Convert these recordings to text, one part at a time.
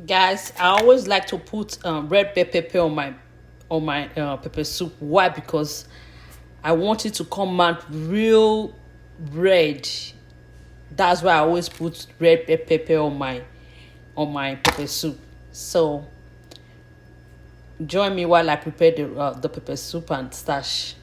Guys, I always like to put red bell pepper on my pepper soup. Why? Because I want it to come out real red. That's why I always put red bell pepper on my pepper soup. So join me while I prepare the pepper soup and stash.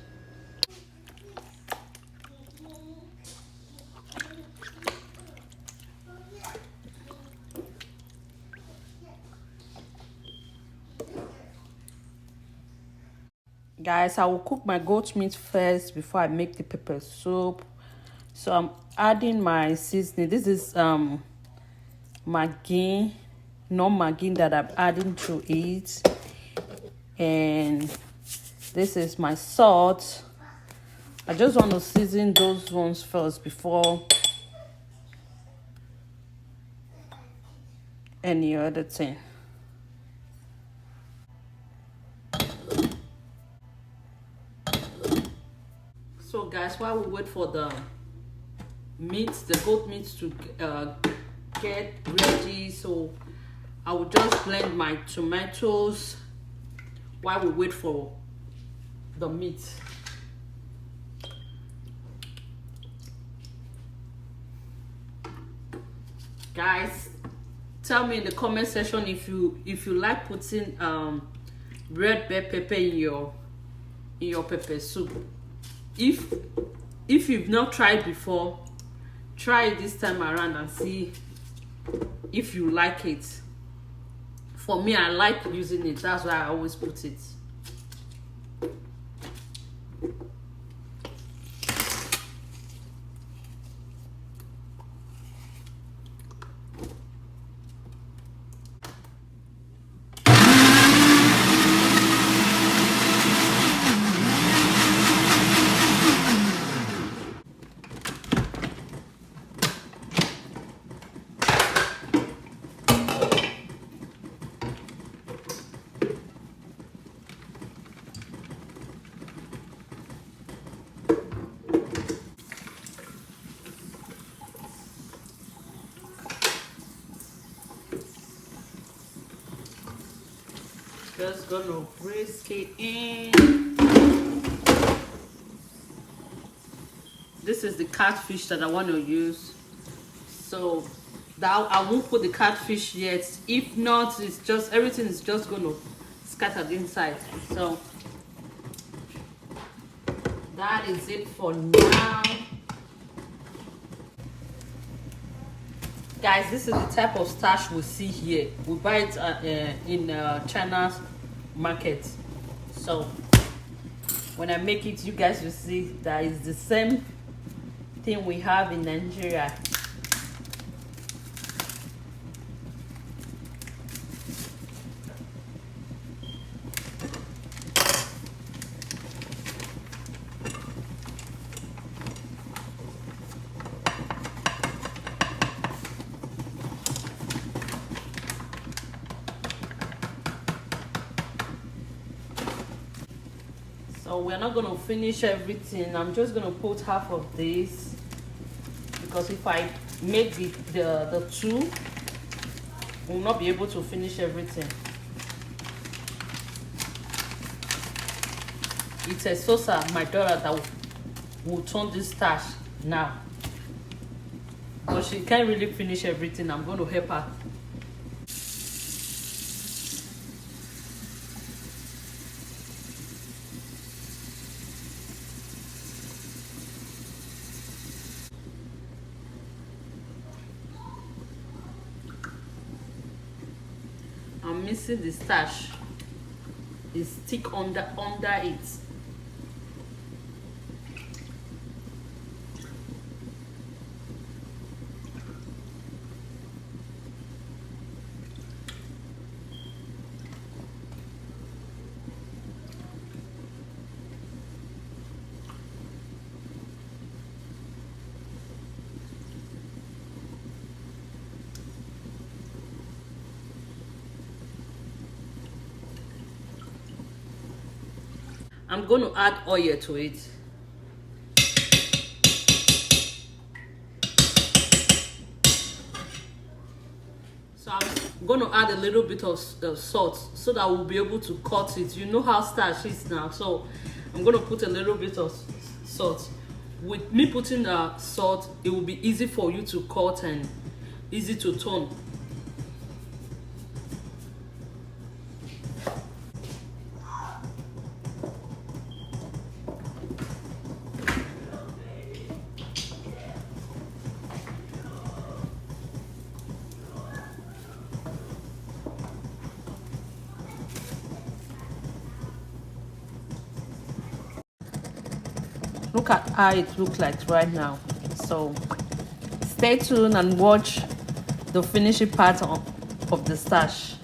Guys, I will cook my goat meat first before I make the pepper soup. So I'm adding my seasoning. This is maggi, no maggi that I'm adding to it. And this is my salt. I just want to season those ones first before any other thing. So guys, while we wait for the goat meat to get ready, so I will just blend my tomatoes while we wait for the meat. Guys, tell me in the comment section if you like putting red bell pepper in your pepper soup. If you've not tried before, try it this time around and see if you like it. For me, I like using it. That's why I always put it. Just gonna whisk it in. This is the catfish that I want to use. So that I won't put the catfish yet. If not, it's just everything is just gonna scatter inside. So that is it for now. Guys, this is the type of starch we see here. We buy it in China's market. So when I make it, you guys will see that it's the same thing we have in Nigeria. So we're not going to finish everything. I'm just going to put half of this, because if I make the two, we'll not be able to finish everything. It's a Sosa, my daughter, that will turn this starch now, but she can't really finish everything. I'm going to help her. I'm missing the starch. It's thick under it. I'm going to add oil to it. So So I'm going to add a little bit of salt so that we'll be able to cut it. You know how starch is now, so I'm going to put a little bit of salt. With me putting the salt, it will be easy for you to cut and easy to turn. Look at how it looks like right now. So stay tuned and watch the finishing part of the starch.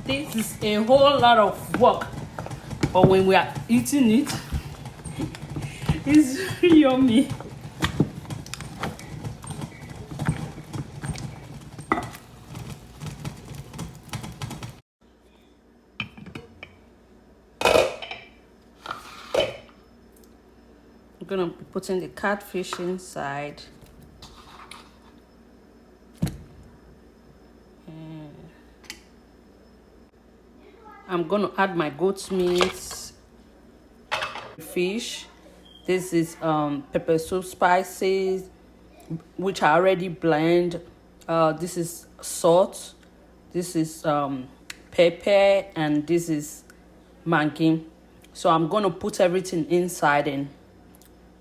This is a whole lot of work, but when we are eating it, it's really yummy. I'm gonna be putting the catfish inside. I'm gonna add my goat's meat, fish. This is pepper soup spices, which I already blend. This is salt. This is pepper, and this is maggi. So I'm gonna put everything inside and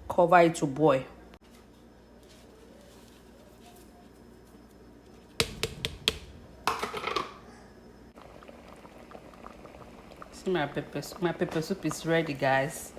cover it to boil. See, my pepper soup is ready, guys.